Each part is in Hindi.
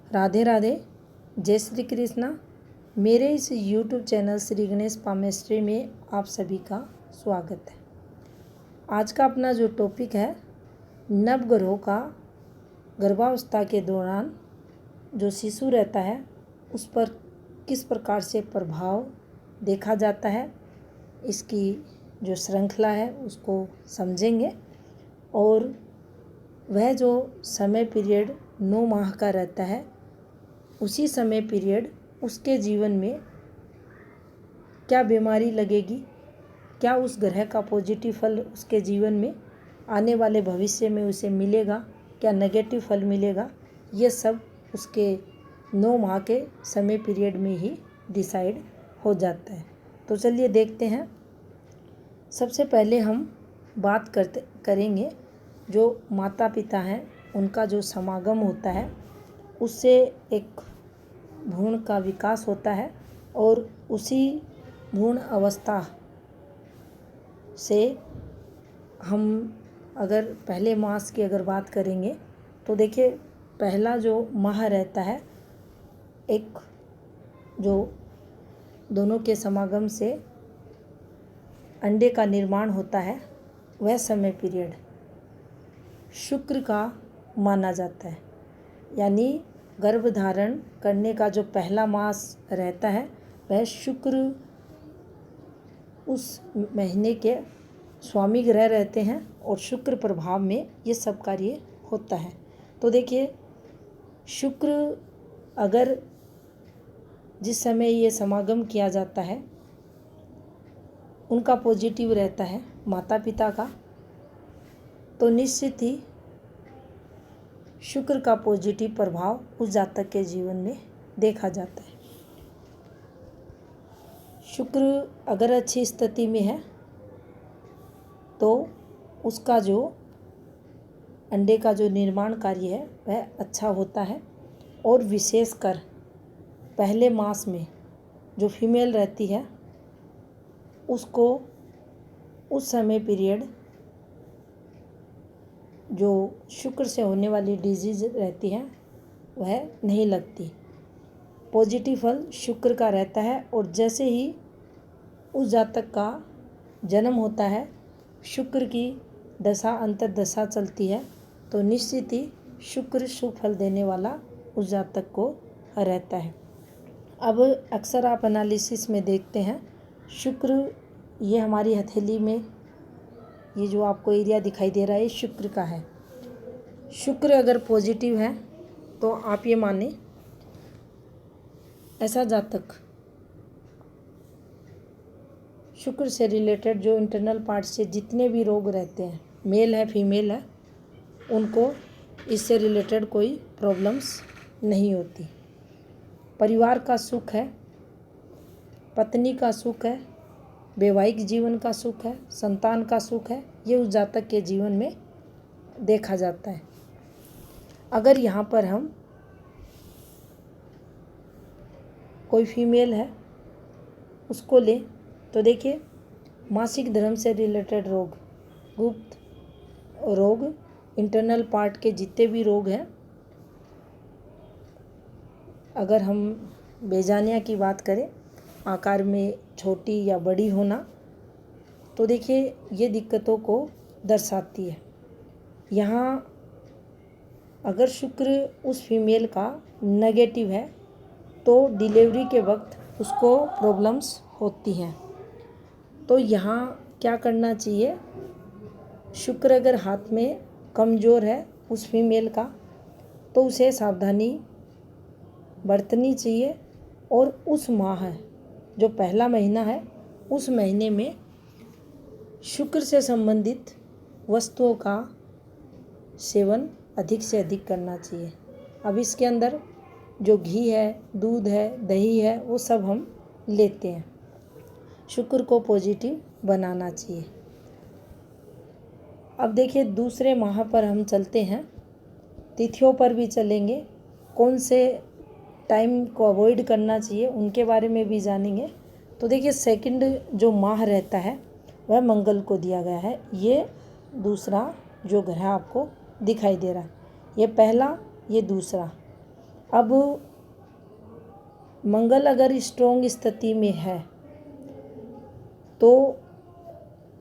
राधे राधे, जय श्री कृष्णा। मेरे इस YouTube channel Shri Ganesh palmistry में आप सभी का स्वागत है। आज का अपना जो टॉपिक है, नवग्रहों का गर्भावस्था के दौरान जो शिशु रहता है उस पर किस प्रकार से प्रभाव देखा जाता है, इसकी जो श्रृंखला है उसको समझेंगे। और वह जो समय पीरियड 9 माह का रहता है, उसी समय पीरियड उसके जीवन में क्या बीमारी लगेगी, क्या उस ग्रह का पॉजिटिव फल उसके जीवन में आने वाले भविष्य में उसे मिलेगा, क्या नेगेटिव फल मिलेगा, ये सब उसके 9 माह के समय पीरियड में ही डिसाइड हो जाता है। तो चलिए देखते हैं। सबसे पहले हम बात करेंगे जो माता पिता हैं उनका जो समागम होता है उससे एक भ्रूण का विकास होता है, और उसी भ्रूण अवस्था से हम अगर पहले मास की अगर बात करेंगे तो देखिए, पहला जो माह रहता है, एक जो दोनों के समागम से अंडे का निर्माण होता है, वह समय पीरियड शुक्र का माना जाता है। यानी गर्भधारण करने का जो पहला मास रहता है वह शुक्र उस महीने के स्वामी ग्रह रहते हैं, और शुक्र प्रभाव में ये सब कार्य होता है। तो देखिए, शुक्र अगर जिस समय ये समागम किया जाता है उनका पॉजिटिव रहता है माता पिता का, तो निश्चित ही शुक्र का पॉजिटिव प्रभाव उस जातक के जीवन में देखा जाता है। शुक्र अगर अच्छी स्थिति में है तो उसका जो अंडे का जो निर्माण कार्य है वह अच्छा होता है, और विशेषकर पहले मास में जो फीमेल रहती है उसको उस समय पीरियड जो शुक्र से होने वाली डिजीज रहती है वह नहीं लगती। पॉजिटिव फल शुक्र का रहता है, और जैसे ही उस जातक का जन्म होता है, शुक्र की दशा अंतर्दशा चलती है, तो निश्चित ही शुक्र शुभ फल देने वाला उस जातक को रहता है। अब अक्सर आप एनालिसिस में देखते हैं, शुक्र ये हमारी हथेली में ये जो आपको एरिया दिखाई दे रहा है, शुक्र का है। शुक्र अगर पॉजिटिव है तो आप ये माने ऐसा जातक शुक्र से रिलेटेड जो इंटरनल पार्ट से जितने भी रोग रहते हैं, मेल है फीमेल है, उनको इससे रिलेटेड कोई प्रॉब्लम्स नहीं होती। परिवार का सुख है, पत्नी का सुख है, वैवाहिक जीवन का सुख है, संतान का सुख है, ये उस जातक के जीवन में देखा जाता है। अगर यहाँ पर हम कोई फीमेल है उसको लें तो देखिए, मासिक धर्म से रिलेटेड रोग, गुप्त रोग, इंटरनल पार्ट के जितने भी रोग हैं, अगर हम बेजानिया की बात करें, आकार में छोटी या बड़ी होना, तो देखिए ये दिक्कतों को दर्शाती है। यहाँ अगर शुक्र उस फीमेल का नेगेटिव है तो डिलीवरी के वक्त उसको प्रॉब्लम्स होती हैं। तो यहाँ क्या करना चाहिए, शुक्र अगर हाथ में कमज़ोर है उस फीमेल का तो उसे सावधानी बरतनी चाहिए, और उस माह जो पहला महीना है उस महीने में शुक्र से संबंधित वस्तुओं का सेवन अधिक से अधिक करना चाहिए। अब इसके अंदर जो घी है, दूध है, दही है, वो सब हम लेते हैं। शुक्र को पॉजिटिव बनाना चाहिए। अब देखिए, दूसरे माह पर हम चलते हैं, तिथियों पर भी चलेंगे, कौन से टाइम को अवॉइड करना चाहिए उनके बारे में भी जानेंगे। तो देखिए, सेकंड जो माह रहता है वह मंगल को दिया गया है। ये दूसरा जो ग्रह आपको दिखाई दे रहा है, ये पहला, ये दूसरा। अब मंगल अगर स्ट्रोंग स्थिति में है तो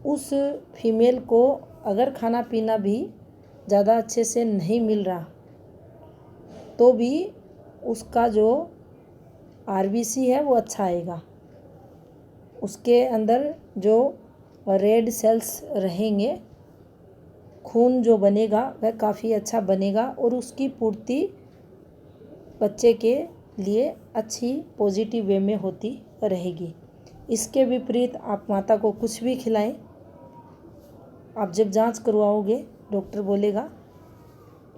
उस फीमेल को अगर खाना पीना भी ज़्यादा अच्छे से नहीं मिल रहा तो भी उसका जो आरबीसी है वो अच्छा आएगा, उसके अंदर जो रेड सेल्स रहेंगे, खून जो बनेगा वह काफ़ी अच्छा बनेगा और उसकी पूर्ति बच्चे के लिए अच्छी पॉजिटिव वे में होती रहेगी। इसके विपरीत आप माता को कुछ भी खिलाएं, आप जब जांच करवाओगे डॉक्टर बोलेगा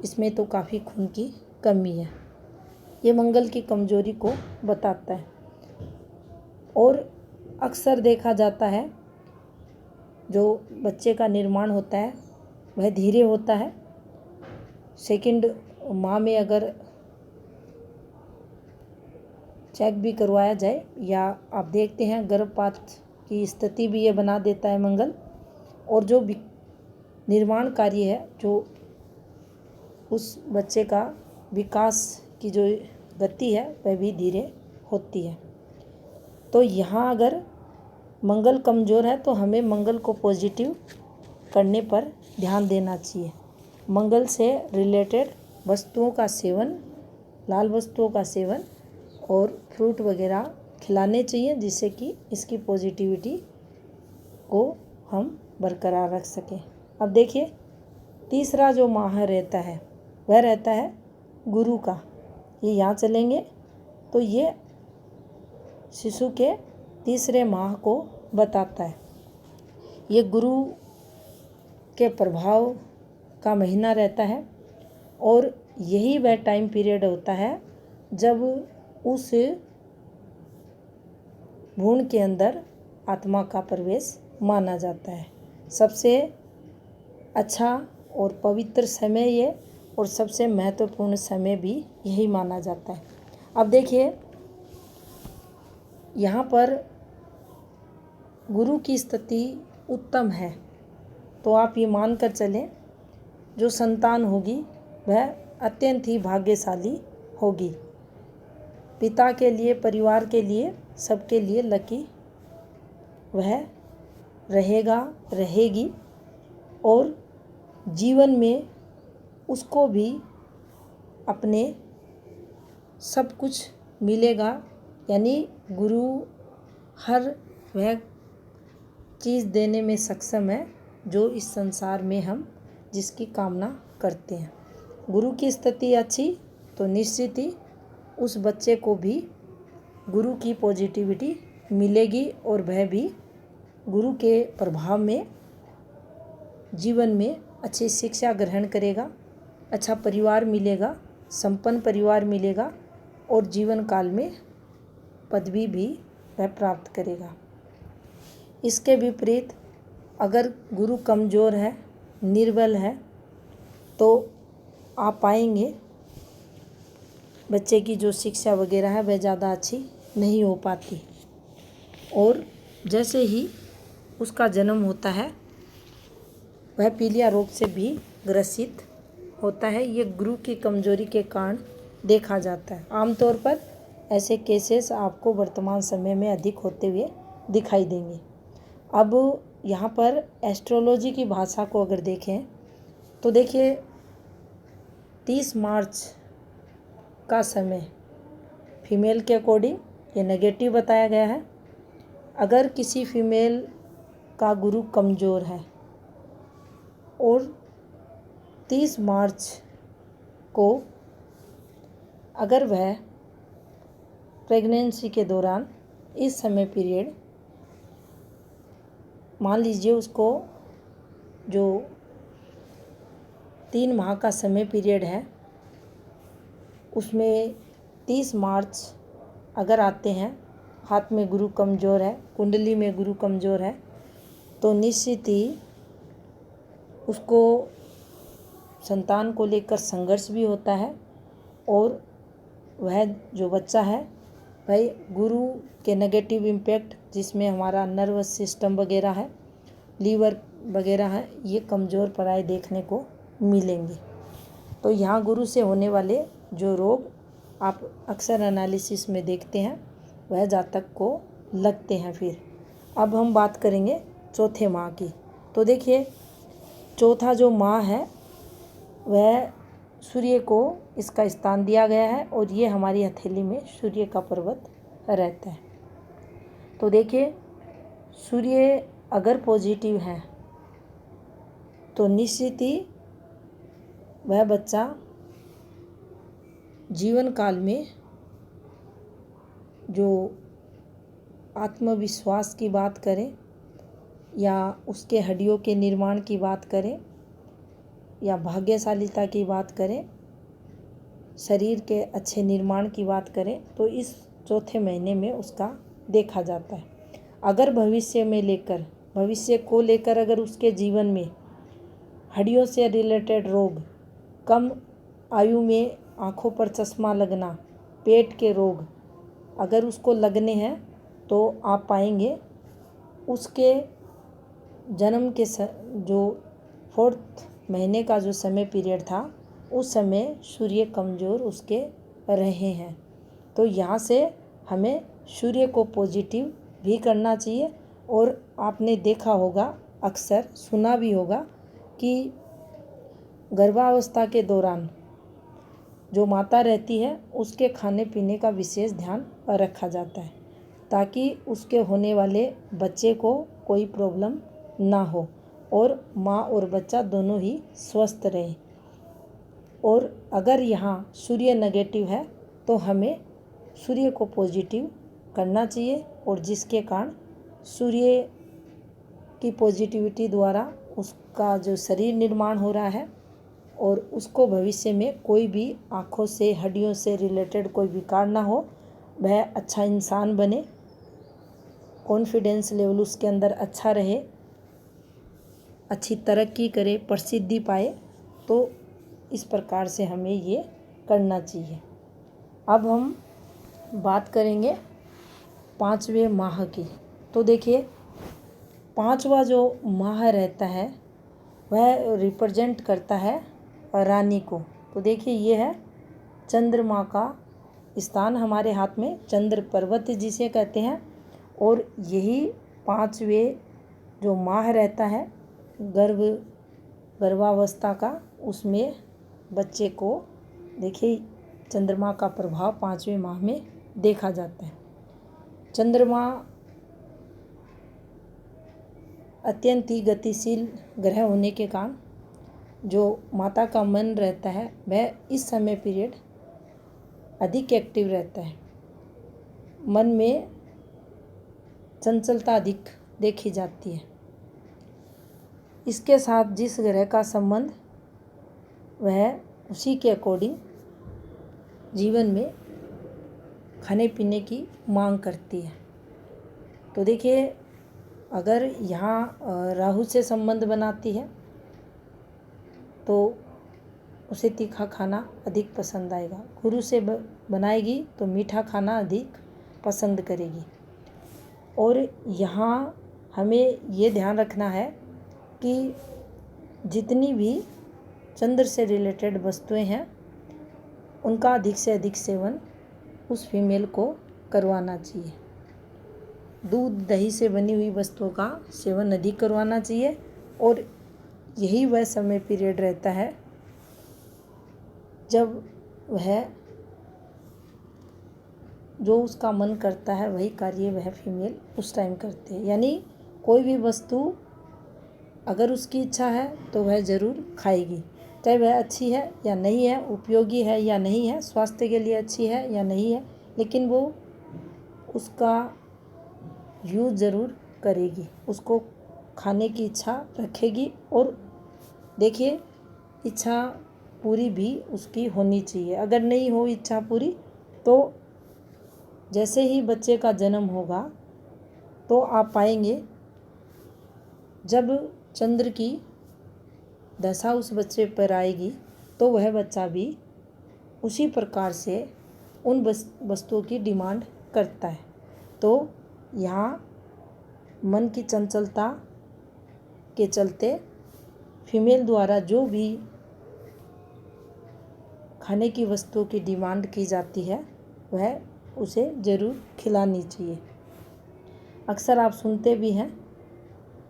इसमें तो काफ़ी खून की कमी है। ये मंगल की कमजोरी को बताता है। और अक्सर देखा जाता है जो बच्चे का निर्माण होता है वह धीरे होता है। सेकंड माह में अगर चेक भी करवाया जाए या आप देखते हैं गर्भपात की स्थिति भी ये बना देता है मंगल। और जो निर्माण कार्य है, जो उस बच्चे का विकास की जो गति है वह भी धीरे होती है। तो यहाँ अगर मंगल कमज़ोर है तो हमें मंगल को पॉजिटिव करने पर ध्यान देना चाहिए। मंगल से रिलेटेड वस्तुओं का सेवन, लाल वस्तुओं का सेवन और फ्रूट वगैरह खिलाने चाहिए जिससे कि इसकी पॉजिटिविटी को हम बरकरार रख सकें। अब देखिए तीसरा जो माह रहता है वह रहता है गुरु का। ये यहाँ चलेंगे तो ये शिशु के तीसरे माह को बताता है। ये गुरु के प्रभाव का महीना रहता है और यही वह टाइम पीरियड होता है जब उस भ्रूण के अंदर आत्मा का प्रवेश माना जाता है। सबसे अच्छा और पवित्र समय ये और सबसे महत्वपूर्ण समय भी यही माना जाता है। अब देखिए यहाँ पर गुरु की स्थिति उत्तम है तो आप ये मान कर चलें जो संतान होगी वह अत्यंत ही भाग्यशाली होगी। पिता के लिए, परिवार के लिए, सबके लिए लकी वह रहेगी और जीवन में उसको भी अपने सब कुछ मिलेगा। यानी गुरु हर वह चीज़ देने में सक्षम है जो इस संसार में हम जिसकी कामना करते हैं। गुरु की स्थिति अच्छी तो निश्चित ही उस बच्चे को भी गुरु की पॉजिटिविटी मिलेगी और वह भी गुरु के प्रभाव में जीवन में अच्छी शिक्षा ग्रहण करेगा, अच्छा परिवार मिलेगा, संपन्न परिवार मिलेगा और जीवन काल में पदवी भी वह प्राप्त करेगा। इसके विपरीत अगर गुरु कमज़ोर है, निर्बल है तो आप पाएंगे बच्चे की जो शिक्षा वगैरह है वह ज़्यादा अच्छी नहीं हो पाती और जैसे ही उसका जन्म होता है वह पीलिया रोग से भी ग्रसित होता है। ये गुरु की कमजोरी के कारण देखा जाता है। आमतौर पर ऐसे केसेस आपको वर्तमान समय में अधिक होते हुए दिखाई देंगे। अब यहाँ पर एस्ट्रोलॉजी की भाषा को अगर देखें तो देखिए 30 मार्च का समय फीमेल के अकॉर्डिंग ये नेगेटिव बताया गया है। अगर किसी फीमेल का गुरु कमज़ोर है और 30 मार्च को अगर वह प्रेगनेंसी के दौरान इस समय पीरियड मान लीजिए उसको जो 3 माह का समय पीरियड है उसमें 30 मार्च अगर आते हैं, हाथ में गुरु कमज़ोर है, कुंडली में गुरु कमज़ोर है तो निश्चित ही उसको संतान को लेकर संघर्ष भी होता है और वह जो बच्चा है भाई गुरु के नेगेटिव इम्पैक्ट जिसमें हमारा नर्वस सिस्टम वगैरह है, लीवर वगैरह है, ये कमज़ोर पराये देखने को मिलेंगे। तो यहाँ गुरु से होने वाले जो रोग आप अक्सर एनालिसिस में देखते हैं, वह जातक को लगते हैं। फिर अब हम बात करेंगे चौथे माह की। तो देखिए, चौथा जो माह है वह सूर्य को इसका स्थान दिया गया है और ये हमारी हथेली में सूर्य का पर्वत रहता है। तो देखिए, सूर्य अगर पॉजिटिव है तो निश्चित ही वह बच्चा जीवन काल में जो आत्मविश्वास की बात करें या उसके हड्डियों के निर्माण की बात करें या भाग्यशालीता की बात करें, शरीर के अच्छे निर्माण की बात करें, तो इस चौथे महीने में उसका देखा जाता है। अगर भविष्य को लेकर अगर उसके जीवन में हड्डियों से रिलेटेड रोग, कम आयु में आँखों पर चश्मा लगना, पेट के रोग अगर उसको लगने हैं तो आप पाएंगे उसके जन्म के जो 4th महीने का जो समय पीरियड था उस समय सूर्य कमज़ोर उसके रहे हैं। तो यहाँ से हमें सूर्य को पॉजिटिव भी करना चाहिए। और आपने देखा होगा, अक्सर सुना भी होगा कि गर्भावस्था के दौरान जो माता रहती है उसके खाने पीने का विशेष ध्यान रखा जाता है ताकि उसके होने वाले बच्चे को कोई प्रॉब्लम ना हो और माँ और बच्चा दोनों ही स्वस्थ रहें। और अगर यहाँ सूर्य नेगेटिव है तो हमें सूर्य को पॉजिटिव करना चाहिए और जिसके कारण सूर्य की पॉजिटिविटी द्वारा उसका जो शरीर निर्माण हो रहा है और उसको भविष्य में कोई भी आँखों से, हड्डियों से रिलेटेड कोई विकार ना हो, वह अच्छा इंसान बने, कॉन्फिडेंस लेवल उसके अंदर अच्छा रहे, अच्छी तरक्की करे, प्रसिद्धि पाए। तो इस प्रकार से हमें ये करना चाहिए। अब हम बात करेंगे 5वें माह की। तो देखिए, 5वां जो माह रहता है वह रिप्रेजेंट करता है रानी को। तो देखिए, ये है चंद्रमा का स्थान हमारे हाथ में, चंद्र पर्वत जिसे कहते हैं। और यही 5वें जो माह रहता है गर्भावस्था का, उसमें बच्चे को देखिए चंद्रमा का प्रभाव 5वें माह में देखा जाता है। चंद्रमा अत्यंत ही गतिशील ग्रह होने के कारण जो माता का मन रहता है वह इस समय पीरियड अधिक एक्टिव रहता है। मन में चंचलता अधिक देखी जाती है। इसके साथ जिस ग्रह का संबंध वह उसी के अकॉर्डिंग जीवन में खाने पीने की मांग करती है। तो देखिए, अगर यहाँ राहु से संबंध बनाती है तो उसे तीखा खाना अधिक पसंद आएगा। गुरु से बनाएगी तो मीठा खाना अधिक पसंद करेगी। और यहाँ हमें ये ध्यान रखना है कि जितनी भी चंद्र से रिलेटेड वस्तुएं हैं उनका अधिक से अधिक सेवन उस फीमेल को करवाना चाहिए। दूध दही से बनी हुई वस्तुओं का सेवन अधिक करवाना चाहिए। और यही वह समय पीरियड रहता है जब वह जो उसका मन करता है वही कार्य वह फीमेल उस टाइम करते हैं। यानी कोई भी वस्तु अगर उसकी इच्छा है तो वह ज़रूर खाएगी, चाहे वह अच्छी है या नहीं है, उपयोगी है या नहीं है, स्वास्थ्य के लिए अच्छी है या नहीं है, लेकिन वो उसका यूज़ ज़रूर करेगी, उसको खाने की इच्छा रखेगी। और देखिए, इच्छा पूरी भी उसकी होनी चाहिए। अगर नहीं हो इच्छा पूरी तो जैसे ही बच्चे का जन्म होगा तो आप पाएंगे जब चंद्र की दशा उस बच्चे पर आएगी तो वह बच्चा भी उसी प्रकार से उन वस्तुओं की डिमांड करता है। तो यहाँ मन की चंचलता के चलते फीमेल द्वारा जो भी खाने की वस्तुओं की डिमांड की जाती है वह उसे ज़रूर खिलानी चाहिए। अक्सर आप सुनते भी हैं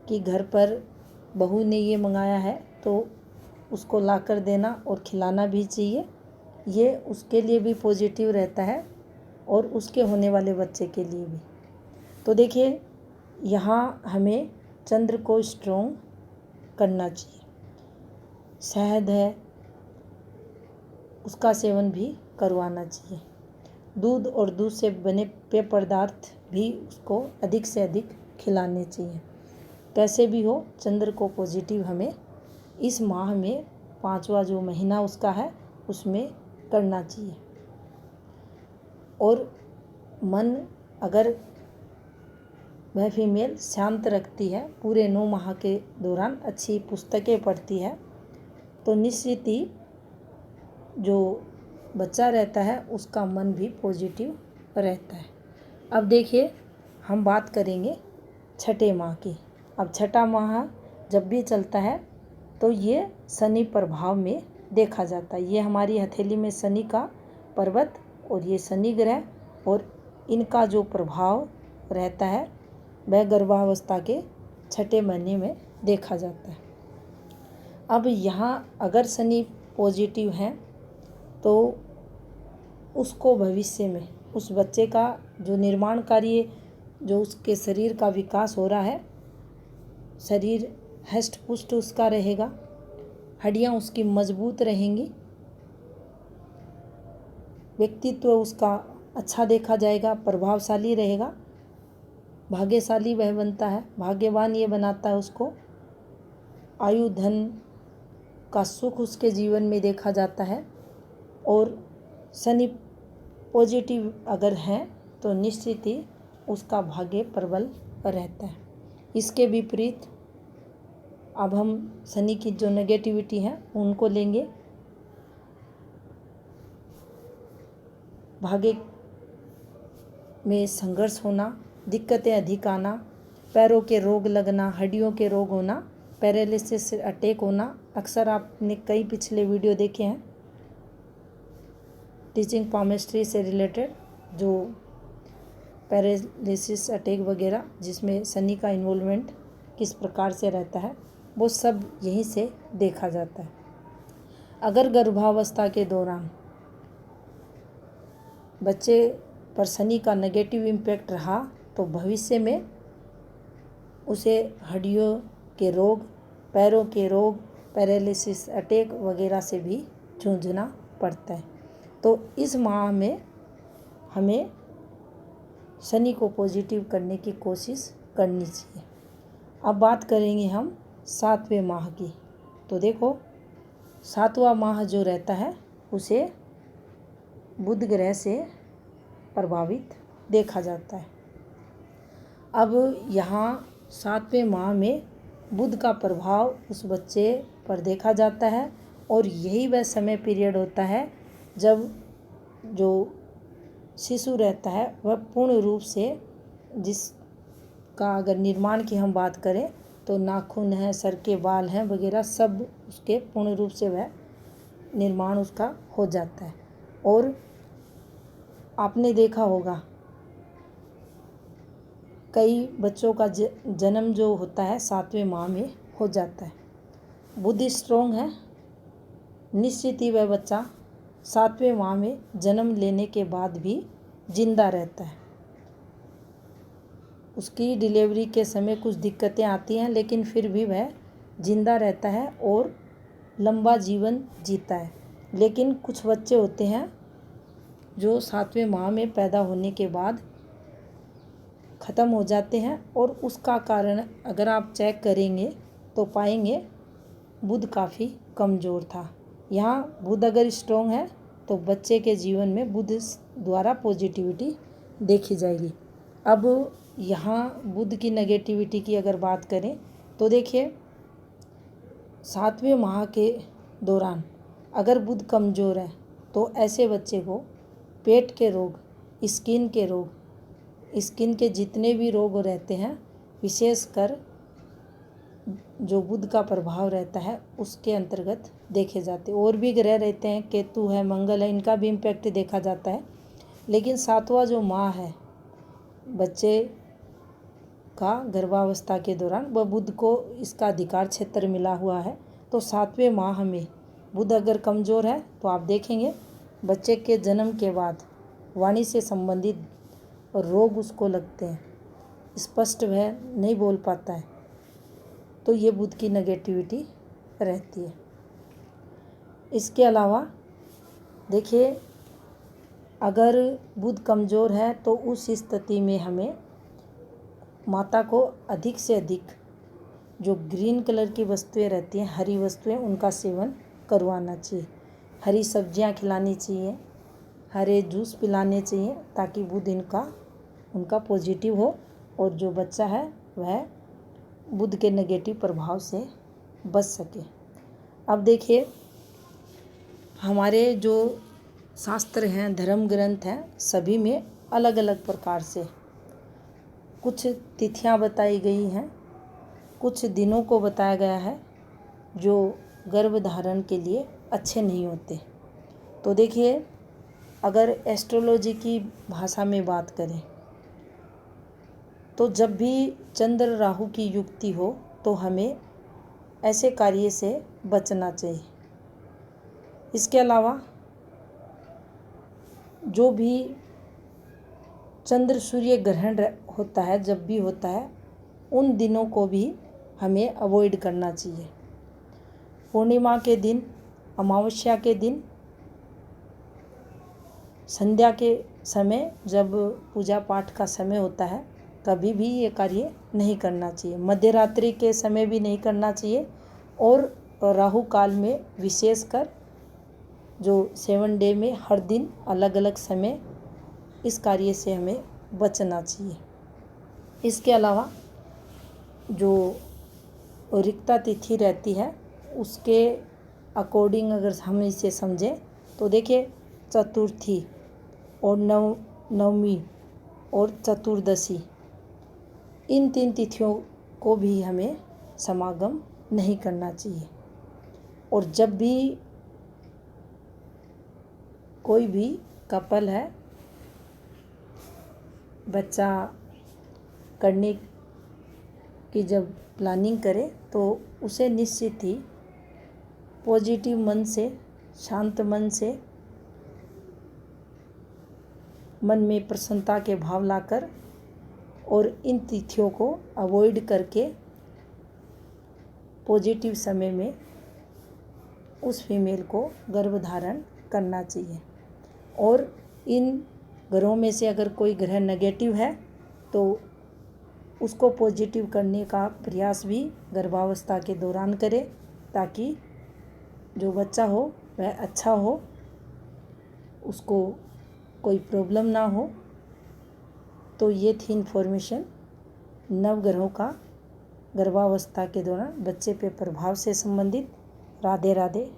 कि घर पर बहू ने ये मंगाया है तो उसको लाकर देना और खिलाना भी चाहिए। ये उसके लिए भी पॉजिटिव रहता है और उसके होने वाले बच्चे के लिए भी। तो देखिए, यहाँ हमें चंद्र को स्ट्रॉन्ग करना चाहिए। शहद है, उसका सेवन भी करवाना चाहिए। दूध और दूध से बने पेय पदार्थ भी उसको अधिक से अधिक खिलाने चाहिए। कैसे भी हो, चंद्र को पॉजिटिव हमें इस माह में 5वां जो महीना उसका है उसमें करना चाहिए। और मन अगर वह फीमेल शांत रखती है, पूरे 9 माह के दौरान अच्छी पुस्तकें पढ़ती है, तो निश्चित ही जो बच्चा रहता है उसका मन भी पॉजिटिव रहता है। अब देखिए, हम बात करेंगे छठे माह की। अब छठा माह जब भी चलता है तो ये शनि प्रभाव में देखा जाता है। ये हमारी हथेली में शनि का पर्वत और ये शनि ग्रह और इनका जो प्रभाव रहता है वह गर्भावस्था के छठे महीने में देखा जाता है। अब यहाँ अगर शनि पॉजिटिव है तो उसको भविष्य में उस बच्चे का जो निर्माण कार्य, जो उसके शरीर का विकास हो रहा है, शरीर हष्ट पुष्ट उसका रहेगा, हड्डियाँ उसकी मजबूत रहेंगी, व्यक्तित्व उसका अच्छा देखा जाएगा, प्रभावशाली रहेगा, भाग्यशाली वह बनता है, भाग्यवान ये बनाता है उसको। आयु धन का सुख उसके जीवन में देखा जाता है। और शनि पॉजिटिव अगर है तो निश्चित ही उसका भाग्य प्रबल रहता है। इसके विपरीत अब हम शनि की जो नेगेटिविटी है उनको लेंगे। भाग्य में संघर्ष होना, दिक्कतें अधिक आना, पैरों के रोग लगना, हड्डियों के रोग होना, पैरालिसिस अटैक होना। अक्सर आपने कई पिछले वीडियो देखे हैं टीचिंग पामेस्ट्री से रिलेटेड, जो पैरालिसिस अटैक वगैरह जिसमें शनि का इन्वॉल्वमेंट किस प्रकार से रहता है, वो सब यहीं से देखा जाता है। अगर गर्भावस्था के दौरान बच्चे पर शनि का नेगेटिव इम्पैक्ट रहा तो भविष्य में उसे हड्डियों के रोग, पैरों के रोग, पैरालिसिस अटैक वगैरह से भी जूझना पड़ता है। तो इस माह में हमें शनि को पॉजिटिव करने की कोशिश करनी चाहिए। अब बात करेंगे हम 7वें माह की। तो देखो, 7वां माह जो रहता है उसे बुध ग्रह से प्रभावित देखा जाता है। अब यहाँ 7वें माह में बुध का प्रभाव उस बच्चे पर देखा जाता है और यही वह समय पीरियड होता है जब जो शिशु रहता है वह पूर्ण रूप से, जिसका अगर निर्माण की हम बात करें तो नाखून है, सर के बाल हैं वगैरह, सब उसके पूर्ण रूप से वह निर्माण उसका हो जाता है। और आपने देखा होगा कई बच्चों का जन्म जो होता है 7वें माह में हो जाता है। बुध स्ट्रॉन्ग है, निश्चित ही वह बच्चा 7वें माह में जन्म लेने के बाद भी जिंदा रहता है। उसकी डिलीवरी के समय कुछ दिक्कतें आती हैं लेकिन फिर भी वह जिंदा रहता है और लंबा जीवन जीता है। लेकिन कुछ बच्चे होते हैं जो 7वें माह में पैदा होने के बाद ख़त्म हो जाते हैं और उसका कारण अगर आप चेक करेंगे तो पाएंगे बुध काफ़ी कमज़ोर था। यहाँ बुध अगर स्ट्रॉन्ग है तो बच्चे के जीवन में बुध द्वारा पॉजिटिविटी देखी जाएगी। अब यहाँ बुध की नेगेटिविटी की अगर बात करें तो देखिए, 7वें माह के दौरान अगर बुध कमज़ोर है तो ऐसे बच्चे को पेट के रोग, स्किन के रोग, स्किन के जितने भी रोग रहते हैं, विशेषकर जो बुध का प्रभाव रहता है उसके अंतर्गत देखे जाते हैं। और भी ग्रह रहते हैं, केतु है, मंगल है, इनका भी इम्पैक्ट देखा जाता है। लेकिन सातवां जो माह है बच्चे का गर्भावस्था के दौरान, वह बुध को इसका अधिकार क्षेत्र मिला हुआ है। तो 7वें माह में बुध अगर कमज़ोर है तो आप देखेंगे बच्चे के जन्म के बाद वाणी से संबंधित रोग उसको लगते हैं, स्पष्ट वह नहीं बोल पाता है। तो ये बुध की नेगेटिविटी रहती है। इसके अलावा देखिए, अगर बुध कमज़ोर है तो उस स्थिति में हमें माता को अधिक से अधिक जो ग्रीन कलर की वस्तुएं रहती हैं, हरी वस्तुएं, उनका सेवन करवाना चाहिए। हरी सब्जियां खिलानी चाहिए, हरे जूस पिलाने चाहिए, ताकि बुध उनका पॉजिटिव हो और जो बच्चा है वह बुध के नेगेटिव प्रभाव से बच सके। अब देखिए, हमारे जो शास्त्र हैं, धर्म ग्रंथ हैं, सभी में अलग अलग प्रकार से कुछ तिथियां बताई गई हैं, कुछ दिनों को बताया गया है जो गर्भधारण के लिए अच्छे नहीं होते। तो देखिए, अगर एस्ट्रोलॉजी की भाषा में बात करें तो जब भी चंद्र राहु की युक्ति हो तो हमें ऐसे कार्य से बचना चाहिए। इसके अलावा जो भी चंद्र सूर्य ग्रहण होता है, जब भी होता है, उन दिनों को भी हमें अवॉइड करना चाहिए। पूर्णिमा के दिन, अमावस्या के दिन, संध्या के समय, जब पूजा पाठ का समय होता है, कभी भी ये कार्य नहीं करना चाहिए। मध्य रात्रि के समय भी नहीं करना चाहिए। और राहु काल में विशेषकर जो 7 डे में हर दिन अलग अलग समय, इस कार्य से हमें बचना चाहिए। इसके अलावा जो रिक्ता तिथि रहती है उसके अकॉर्डिंग अगर हम इसे समझें तो देखिए, चतुर्थी और नवमी और चतुर्दशी, इन 3 तिथियों को भी हमें समागम नहीं करना चाहिए। और जब भी कोई भी कपल है बच्चा करने की जब प्लानिंग करे तो उसे निश्चित ही पॉजिटिव मन से, शांत मन से, मन में प्रसन्नता के भाव लाकर और इन तिथियों को अवॉइड करके पॉजिटिव समय में उस फीमेल को गर्भधारण करना चाहिए। और इन ग्रहों में से अगर कोई ग्रह नेगेटिव है तो उसको पॉजिटिव करने का प्रयास भी गर्भावस्था के दौरान करें, ताकि जो बच्चा हो वह अच्छा हो, उसको कोई प्रॉब्लम ना हो। तो ये थी इन्फॉर्मेशन नवग्रहों का गर्भावस्था के दौरान बच्चे पे प्रभाव से संबंधित। राधे राधे।